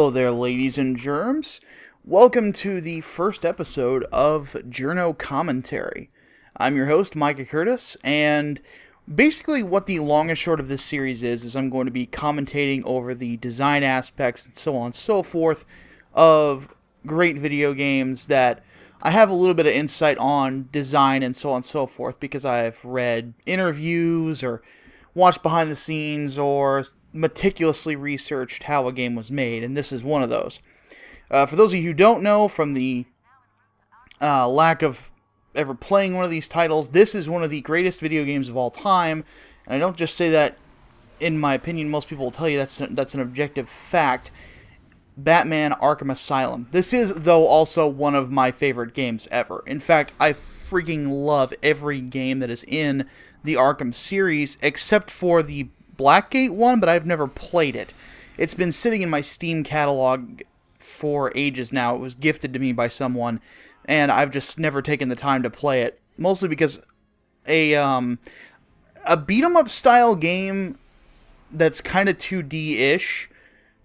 Hello there, ladies and germs. Welcome to the first episode of Journo Commentary. I'm your host, Micah Curtis, and basically what the long and short of this series is I'm going to be commentating over the design aspects and so on and so forth of great video games that I have a little bit of insight on design and so on and so forth because I've read interviews or watched behind the scenes or meticulously researched how a game was made, and this is one of those. For those of you who don't know, from the lack of ever playing one of these titles, this is one of the greatest video games of all time, and I don't just say that in my opinion. Most people will tell you that's an objective fact. Batman Arkham Asylum. This is, though, also one of my favorite games ever. In fact, I freaking love every game that is in the Arkham series, except for the Blackgate one, but I've never played it. It's been sitting in my Steam catalog for ages now. It was gifted to me by someone, and I've just never taken the time to play it. Mostly because a beat-em-up style game that's kind of 2D-ish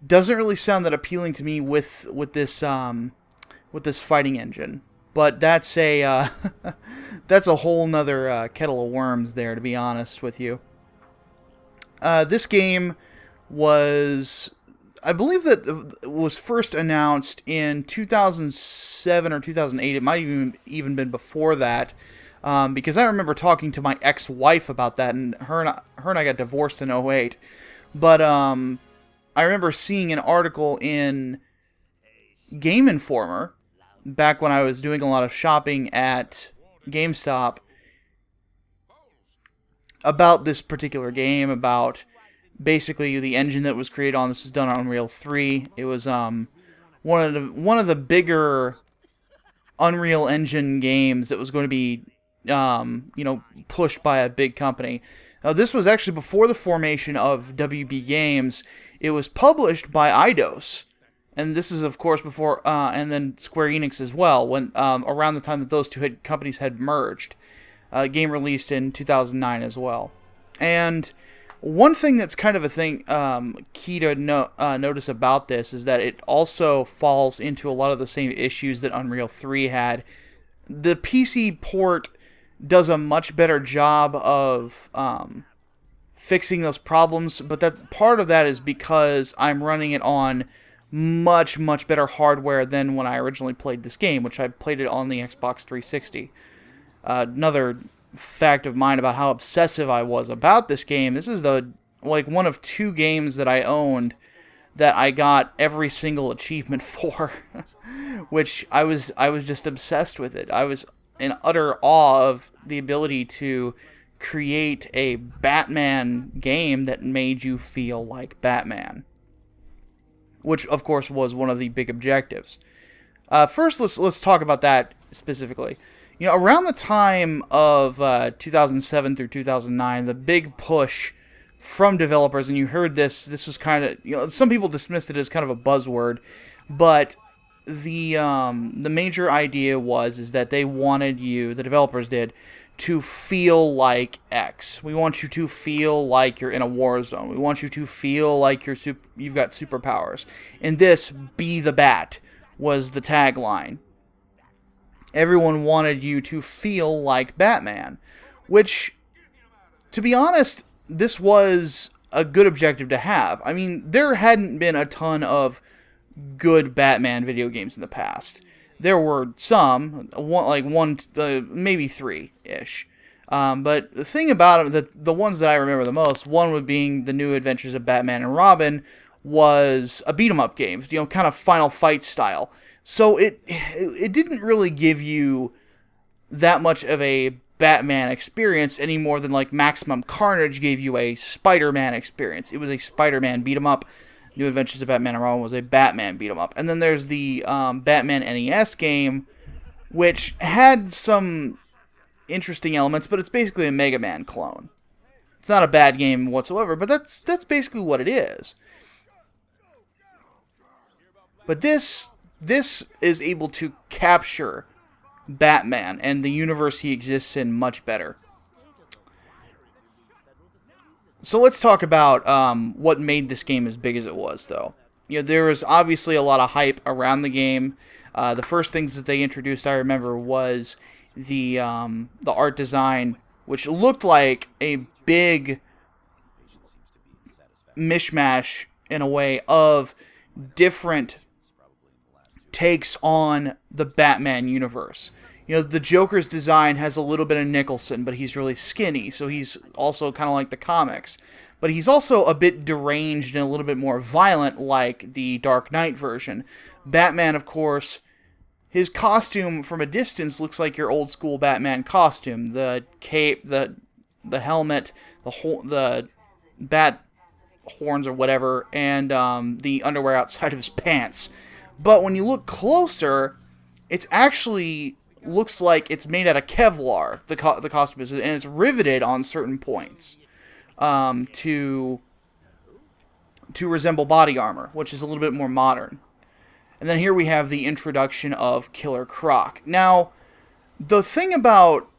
doesn't really sound that appealing to me with this fighting engine. But that's a that's a whole nother kettle of worms there, to be honest with you. This game was, I believe that it was first announced in 2007 or 2008. It might even been before that, because I remember talking to my ex-wife about that, and her and I got divorced in '08. But I remember seeing an article in Game Informer back when I was doing a lot of shopping at GameStop about this particular game, about basically the engine that was created on. This is done on Unreal 3. It was one of the bigger Unreal Engine games that was going to be pushed by a big company. Now, this was actually before the formation of WB Games. It was published by Eidos, and this is, of course, before, and then Square Enix as well, when around the time that those two companies had merged. Game released in 2009 as well. And one thing that's kind of a thing key to notice about this is that it also falls into a lot of the same issues that Unreal 3 had. The PC port does a much better job of fixing those problems, but that part of that is because I'm running it on much, much better hardware than when I originally played this game, which I played it on the Xbox 360. Another fact of mine about how obsessive I was about this game, this is one of two games that I owned that I got every single achievement for, which I was just obsessed with it. I was in utter awe of the ability to create a Batman game that made you feel like Batman, which of course was one of the big objectives. First, let's talk about that specifically. You know, around the time of 2007 through 2009, the big push from developers, and you heard this was kind of, some people dismissed it as kind of a buzzword, but the major idea is that they wanted you, the developers did, to feel like X. We want you to feel like you're in a war zone. We want you to feel like you've got superpowers. And this, be the Bat, was the tagline. Everyone wanted you to feel like Batman, which, to be honest, this was a good objective to have. I mean, there hadn't been a ton of good Batman video games in the past. There were some, maybe three-ish. But the thing about it, the ones that I remember the most, one would being The New Adventures of Batman and Robin, was a beat-em-up game, kind of Final Fight style. So it didn't really give you that much of a Batman experience any more than like Maximum Carnage gave you a Spider-Man experience. It was a Spider-Man beat-em-up. New Adventures of Batman and Robin was a Batman beat-em-up. And then there's the Batman NES game, which had some interesting elements, but it's basically a Mega Man clone. It's not a bad game whatsoever, but that's basically what it is. But this is able to capture Batman and the universe he exists in much better. So let's talk about what made this game as big as it was, though. there was obviously a lot of hype around the game. The first things that they introduced, I remember, was the art design, which looked like a big mishmash in a way of different takes on the Batman universe. The Joker's design has a little bit of Nicholson, but he's really skinny, so he's also kind of like the comics. But he's also a bit deranged and a little bit more violent, like the Dark Knight version. Batman, of course, his costume from a distance looks like your old school Batman costume. The cape, the helmet, the bat horns or whatever, and the underwear outside of his pants. But when you look closer, it's actually looks like it's made out of Kevlar, the costume is, and it's riveted on certain points to resemble body armor, which is a little bit more modern. And then here we have the introduction of Killer Croc. Now, the thing about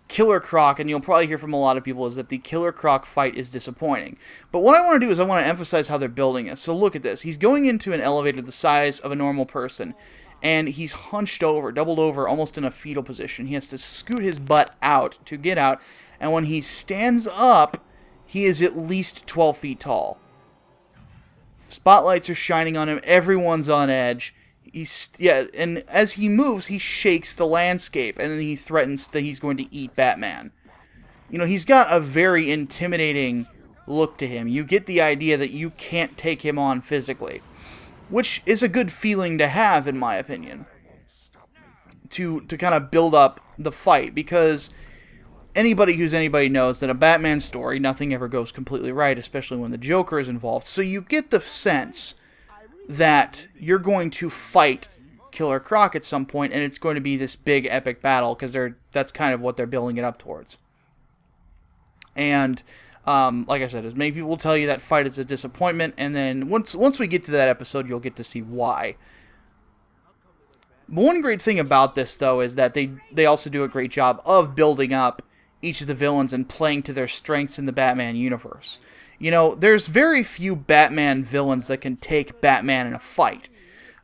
Killer Croc, and you'll probably hear from a lot of people, is that the Killer Croc fight is disappointing. But what I want to do is I want to emphasize how they're building it. So look at this. He's going into an elevator the size of a normal person, and he's hunched over, doubled over, almost in a fetal position. He has to scoot his butt out to get out, and when he stands up, he is at least 12 feet tall. Spotlights are shining on him. Everyone's on edge. And as he moves, he shakes the landscape, and then he threatens that he's going to eat Batman. He's got a very intimidating look to him. You get the idea that you can't take him on physically, which is a good feeling to have, in my opinion, to kind of build up the fight, because anybody knows that a Batman story, nothing ever goes completely right, especially when the Joker is involved. So you get the sense that you're going to fight Killer Croc at some point, and it's going to be this big epic battle, because that's kind of what they're building it up towards. And like I said, as many people will tell you, that fight is a disappointment, and then once we get to that episode, you'll get to see why. But one great thing about this, though, is that they also do a great job of building up each of the villains and playing to their strengths in the Batman universe. There's very few Batman villains that can take Batman in a fight.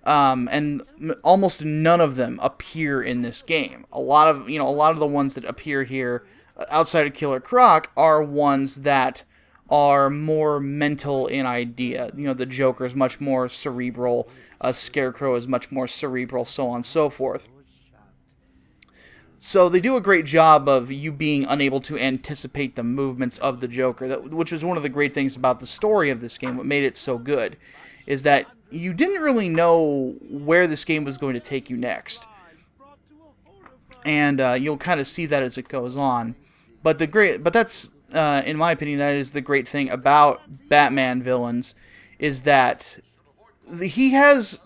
And almost none of them appear in this game. A lot of the ones that appear here, outside of Killer Croc, are ones that are more mental in idea. The Joker is much more cerebral, Scarecrow is much more cerebral, so on and so forth. So they do a great job of you being unable to anticipate the movements of the Joker, which was one of the great things about the story of this game. What made it so good is that you didn't really know where this game was going to take you next. And you'll kind of see that as it goes on. But that's, in my opinion, that is the great thing about Batman villains, is that he has,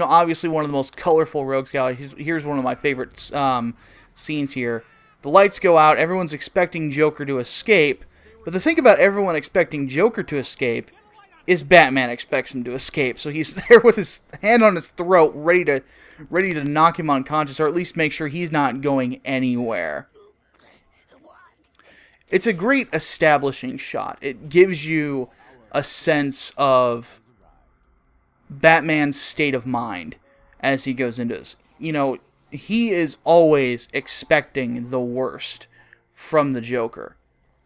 obviously one of the most colorful rogues galleries. Here's one of my favorite scenes here. The lights go out, everyone's expecting Joker to escape, but the thing about everyone expecting Joker to escape is Batman expects him to escape. So he's there with his hand on his throat, ready to knock him unconscious, or at least make sure he's not going anywhere. It's a great establishing shot. It gives you a sense of Batman's state of mind as he goes into this. He is always expecting the worst from the Joker.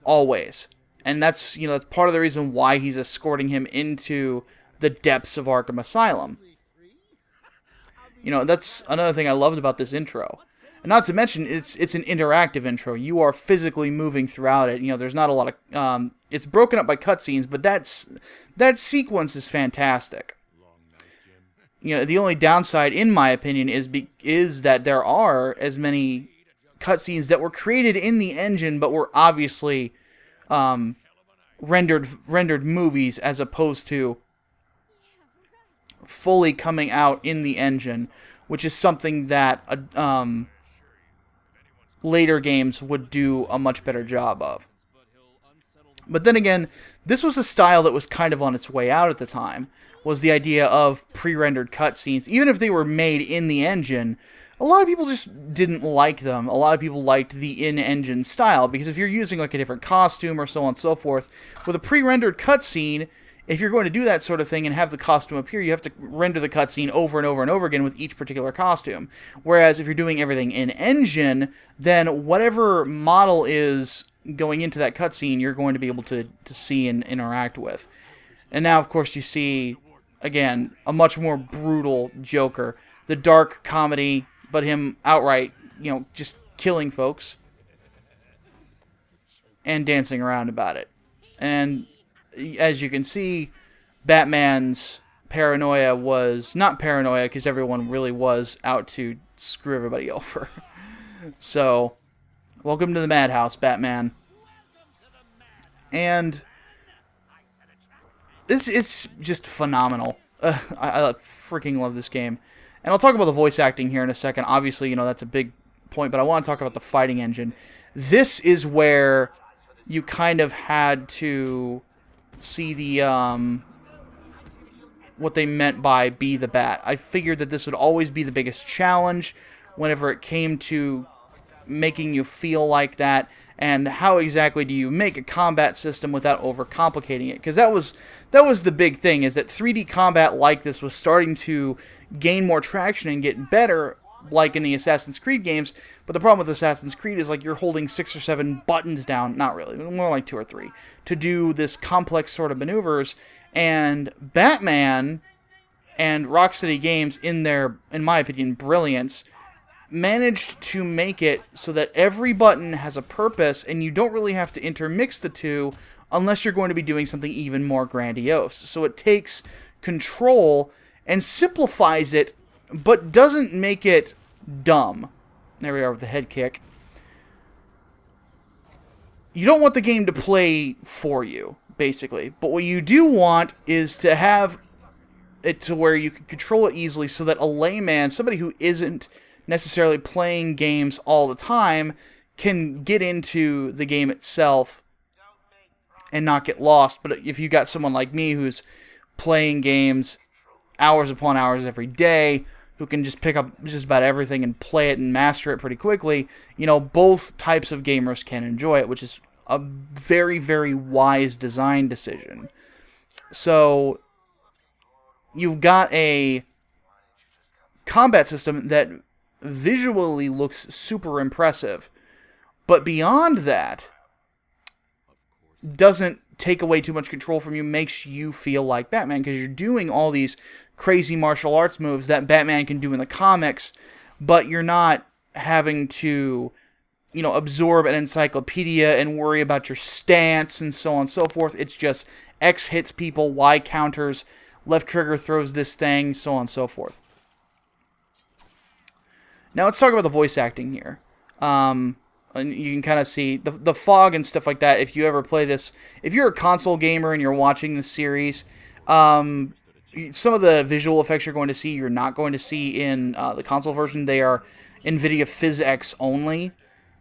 Always. And that's part of the reason why he's escorting him into the depths of Arkham Asylum. That's another thing I loved about this intro. And not to mention, it's an interactive intro. You are physically moving throughout it. There's not a lot of... it's broken up by cutscenes, but that sequence is fantastic. The only downside, in my opinion, is that there are as many cutscenes that were created in the engine, but were obviously rendered movies, as opposed to fully coming out in the engine, which is something that later games would do a much better job of. But then again, this was a style that was kind of on its way out at the time, was the idea of pre-rendered cutscenes. Even if they were made in the engine, a lot of people just didn't like them. A lot of people liked the in-engine style, because if you're using like a different costume or so on and so forth, with a pre-rendered cutscene, if you're going to do that sort of thing and have the costume appear, you have to render the cutscene over and over and over again with each particular costume. Whereas if you're doing everything in engine, then whatever model is going into that cutscene, you're going to be able to see and interact with. And now, of course, you see, again, a much more brutal Joker. The dark comedy, but him outright, just killing folks and dancing around about it. And as you can see, Batman's paranoia was not paranoia, because everyone really was out to screw everybody over. So, welcome to the madhouse, Batman. And it's just phenomenal. I freaking love this game. And I'll talk about the voice acting here in a second. Obviously, that's a big point, but I want to talk about the fighting engine. This is where you kind of had to see the what they meant by be the Bat. I figured that this would always be the biggest challenge whenever it came to making you feel like that, and how exactly do you make a combat system without overcomplicating it? Because that was the big thing, is that 3D combat like this was starting to gain more traction and get better, like in the Assassin's Creed games. But the problem with Assassin's Creed is, like, you're holding 6 or 7 buttons down, not really, more like 2 or 3, to do this complex sort of maneuvers. And Batman and Rocksteady Games, in my opinion, brilliance, managed to make it so that every button has a purpose, and you don't really have to intermix the two unless you're going to be doing something even more grandiose. So it takes control and simplifies it, but doesn't make it dumb. There we are with the head kick. You don't want the game to play for you, basically. But what you do want is to have it to where you can control it easily, so that a layman, somebody who isn't necessarily playing games all the time, can get into the game itself and not get lost. But if you got someone like me who's playing games hours upon hours every day, who can just pick up just about everything and play it and master it pretty quickly, both types of gamers can enjoy it, which is a very, very wise design decision. So you've got a combat system that visually looks super impressive, but beyond that, doesn't take away too much control from you, makes you feel like Batman, because you're doing all these crazy martial arts moves that Batman can do in the comics, but you're not having to, absorb an encyclopedia and worry about your stance and so on and so forth. It's just X hits people, Y counters, left trigger throws this thing, so on and so forth. Now let's talk about the voice acting here. And you can kind of see the fog and stuff like that. If you ever play this, if you're a console gamer and you're watching this series, some of the visual effects you're going to see, you're not going to see in the console version. They are NVIDIA PhysX only.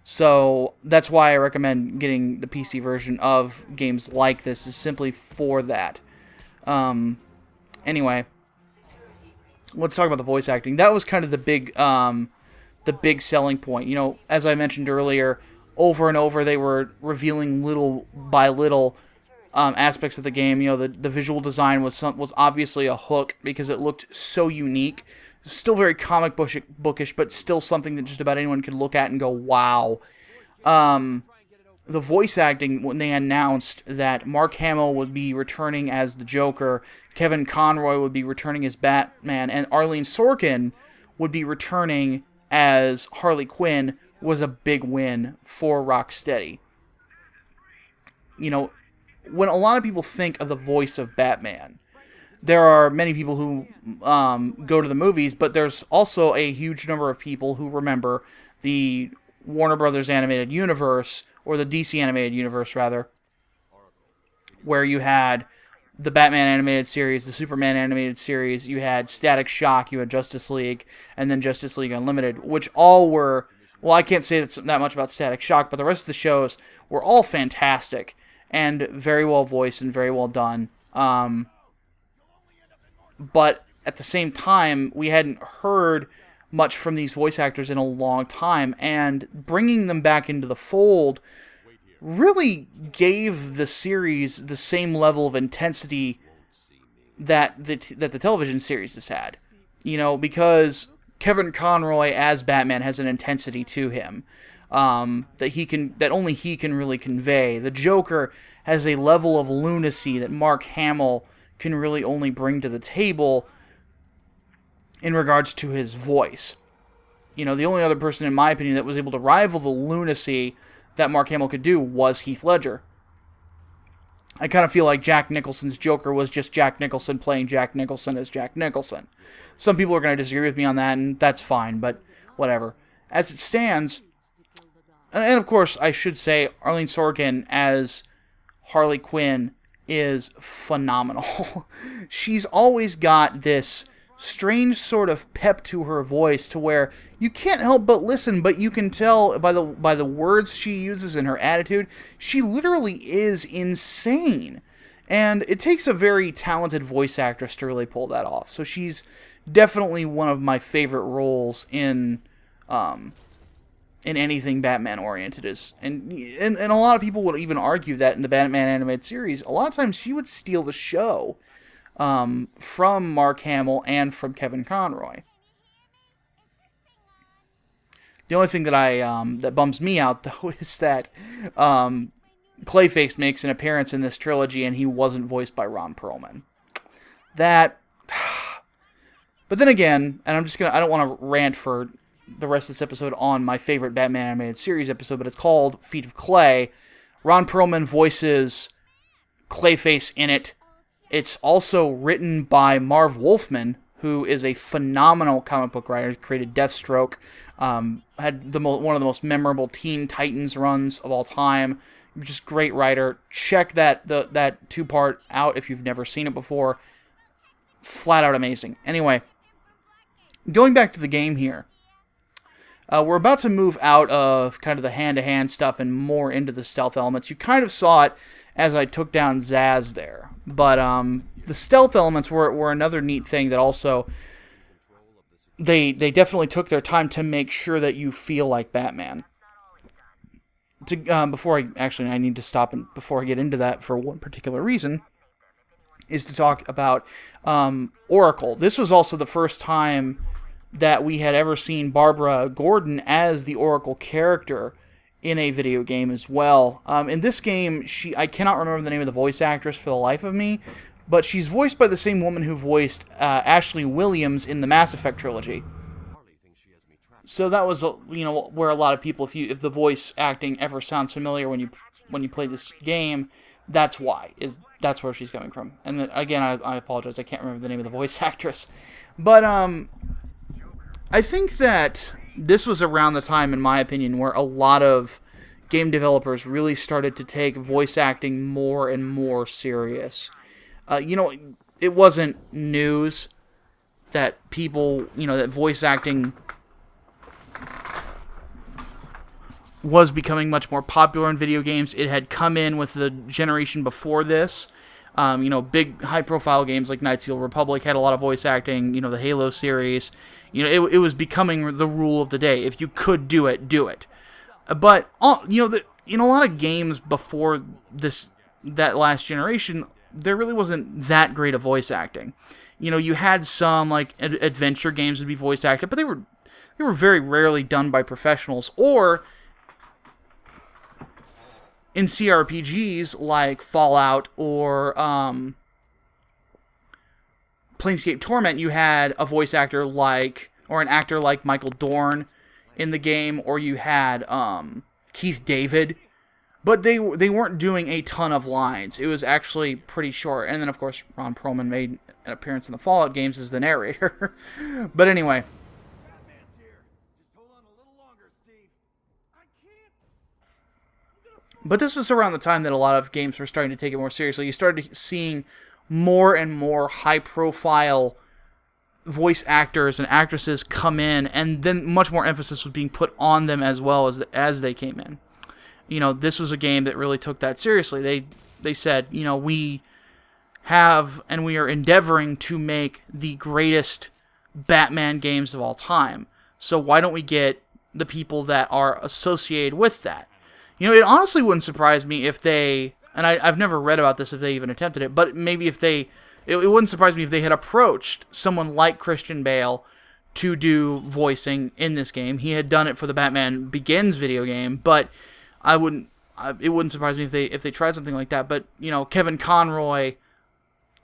So that's why I recommend getting the PC version of games like this, is simply for that. Anyway, let's talk about the voice acting. That was kind of the big selling point. As I mentioned earlier, over and over they were revealing little by little aspects of the game. The visual design was obviously a hook, because it looked so unique. Still very comic bookish, but still something that just about anyone could look at and go, wow. The voice acting, when they announced that Mark Hamill would be returning as the Joker, Kevin Conroy would be returning as Batman, and Arlene Sorkin would be returning as Harley Quinn, was a big win for Rocksteady. When a lot of people think of the voice of Batman, there are many people who go to the movies, but there's also a huge number of people who remember the Warner Brothers animated universe, or the DC animated universe, rather, where you had the Batman animated series, the Superman animated series, you had Static Shock, you had Justice League, and then Justice League Unlimited, which all were, well, I can't say that much about Static Shock, but the rest of the shows were all fantastic, and very well voiced and very well done. But at the same time, we hadn't heard much from these voice actors in a long time, and bringing them back into the fold really gave the series the same level of intensity that the television series has had. Because Kevin Conroy as Batman has an intensity to him that only he can really convey. The Joker has a level of lunacy that Mark Hamill can really only bring to the table in regards to his voice. The only other person, in my opinion, that was able to rival the lunacy that Mark Hamill could do was Heath Ledger. I kind of feel like Jack Nicholson's Joker was just Jack Nicholson playing Jack Nicholson as Jack Nicholson. Some people are going to disagree with me on that, and that's fine, but whatever. As it stands, and of course, I should say, Arlene Sorkin as Harley Quinn is phenomenal. She's always got this strange sort of pep to her voice to where you can't help but listen, but you can tell by the words she uses and her attitude, she literally is insane. And it takes a very talented voice actress to really pull that off. So definitely one of my favorite roles in anything Batman oriented and a lot of people would even argue that in the Batman animated series, a lot of times she would steal the show from Mark Hamill and from Kevin Conroy. The only thing that that bums me out though is that Clayface makes an appearance in this trilogy and he wasn't voiced by Ron Perlman. But then again, and I don't want to rant for the rest of this episode on my favorite Batman animated series episode, but it's called Feet of Clay. Ron Perlman voices Clayface in it. It's also written by Marv Wolfman, who is a phenomenal comic book writer. He created Deathstroke, had one of the most memorable Teen Titans runs of all time. Just great writer. Check that 2-part out if you've never seen it before. Flat out amazing. Anyway, going back to the game here. We're about to move out of kind of the hand-to-hand stuff and more into the stealth elements. You kind of saw it as I took down Zaz there. But the stealth elements were another neat thing that also they definitely took their time to make sure that you feel like Batman. I need to stop before I get into that for one particular reason, is to talk about Oracle. This was also the first time that we had ever seen Barbara Gordon as the Oracle character in a video game as well. In this game, I cannot remember the name of the voice actress for the life of me, but she's voiced by the same woman who voiced Ashley Williams in the Mass Effect trilogy. So that was where a lot of people, if the voice acting ever sounds familiar when you play this game, that's why. That's where she's coming from. And then, again, I apologize, I can't remember the name of the voice actress. But I think that this was around the time, in my opinion, where a lot of game developers really started to take voice acting more and more serious. It wasn't news that that voice acting was becoming much more popular in video games. It had come in with the generation before this. Big high-profile games like Knights of the Old Republic had a lot of voice acting. The Halo series. It was becoming the rule of the day. If you could do it, do it. But in a lot of games before that last generation, there really wasn't that great of voice acting. You had some like adventure games would be voice acted, but they were very rarely done by professionals, or in CRPGs like Fallout or Planescape Torment, you had a voice actor or an actor like Michael Dorn in the game, or you had Keith David, but they weren't doing a ton of lines. It was actually pretty short. And then, of course, Ron Perlman made an appearance in the Fallout games as the narrator. But anyway. But this was around the time that a lot of games were starting to take it more seriously. You started seeing more and more high-profile voice actors and actresses come in, and then much more emphasis was being put on them as well as they came in. This was a game that really took that seriously. They said, we have and we are endeavoring to make the greatest Batman games of all time. So why don't we get the people that are associated with that? It honestly wouldn't surprise me if they, and I've never read about this if they even attempted it, but maybe if it wouldn't surprise me if they had approached someone like Christian Bale to do voicing in this game. He had done it for the Batman Begins video game, but it wouldn't surprise me if they tried something like that. But, you know, Kevin Conroy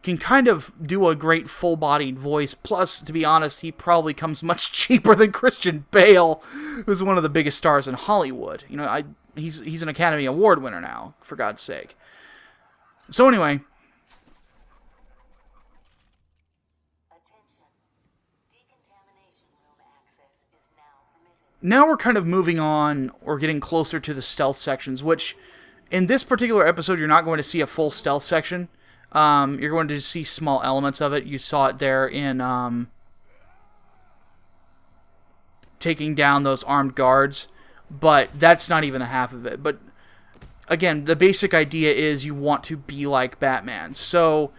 can kind of do a great full-bodied voice. Plus, to be honest, he probably comes much cheaper than Christian Bale, who's one of the biggest stars in Hollywood. You know, he's an Academy Award winner now, for God's sake. So anyway, now we're kind of moving on, or getting closer to the stealth sections, which in this particular episode, you're not going to see a full stealth section. You're going to see small elements of it. You saw it there in taking down those armed guards, but that's not even the half of it. But again, the basic idea is you want to be like Batman. So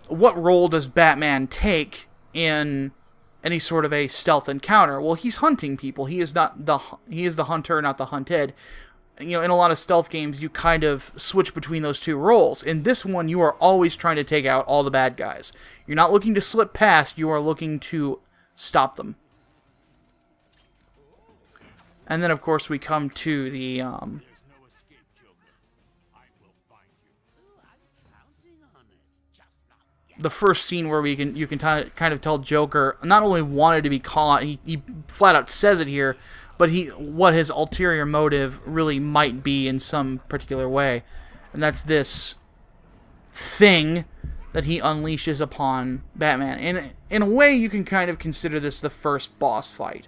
what role does Batman take in any sort of a stealth encounter? Well, he's hunting people. He is the hunter, not the hunted. You know, in a lot of stealth games, you kind of switch between those two roles. In this one, you are always trying to take out all the bad guys. You're not looking to slip past, you are looking to stop them. And then, of course, we come to the first scene where you can kind of tell Joker not only wanted to be caught, he flat out says it here, but what his ulterior motive really might be in some particular way. And that's this thing that he unleashes upon Batman. And in a way, you can kind of consider this the first boss fight.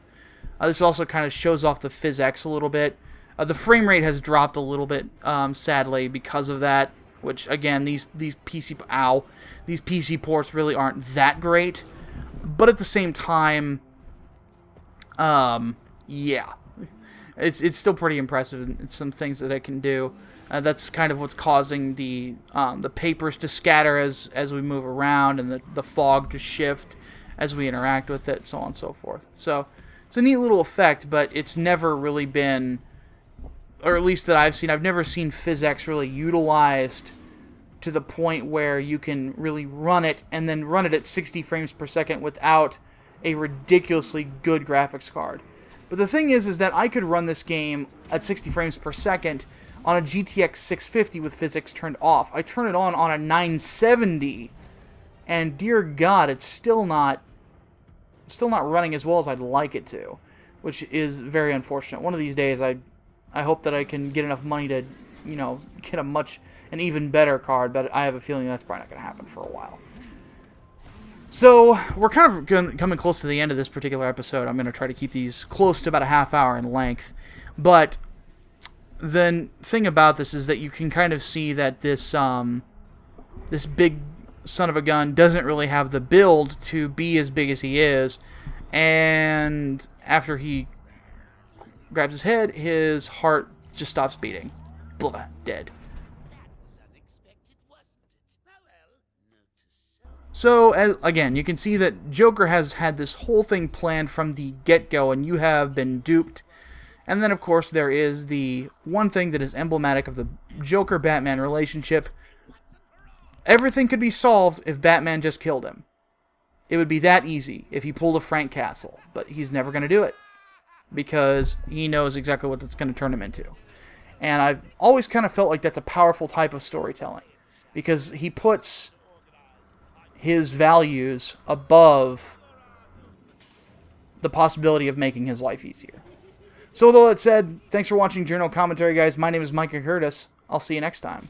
This also kind of shows off the physics a little bit. The frame rate has dropped a little bit, sadly, because of that. Which, again, these PC ports really aren't that great. But at the same time, yeah, it's still pretty impressive. It's some things that it can do. That's kind of what's causing the papers to scatter as we move around, and the fog to shift as we interact with it, so on and so forth. So it's a neat little effect, but it's never really been, or at least that I've never seen physics really utilized to the point where you can really run it and then run it at 60 frames per second without a ridiculously good graphics card. But the thing is that I could run this game at 60 frames per second on a GTX 650 with physics turned off. I turn it on a 970, and dear God, it's still not running as well as I'd like it to, which is very unfortunate. One of these days, I hope that I can get enough money to, you know, get an even better card, but I have a feeling that's probably not going to happen for a while. So, we're kind of coming close to the end of this particular episode. I'm going to try to keep these close to about a half hour in length. But the thing about this is that you can kind of see that this big son of a gun doesn't really have the build to be as big as he is. And after he grabs his head, his heart just stops beating. Blah, dead. So, again, you can see that Joker has had this whole thing planned from the get-go, and you have been duped. And then, of course, there is the one thing that is emblematic of the Joker-Batman relationship. Everything could be solved if Batman just killed him. It would be that easy if he pulled a Frank Castle, but he's never going to do it, because he knows exactly what that's going to turn him into. And I've always kind of felt like that's a powerful type of storytelling, because he puts his values above the possibility of making his life easier. So with all that said, thanks for watching Journo Commentary, guys. My name is Micah Curtis. I'll see you next time.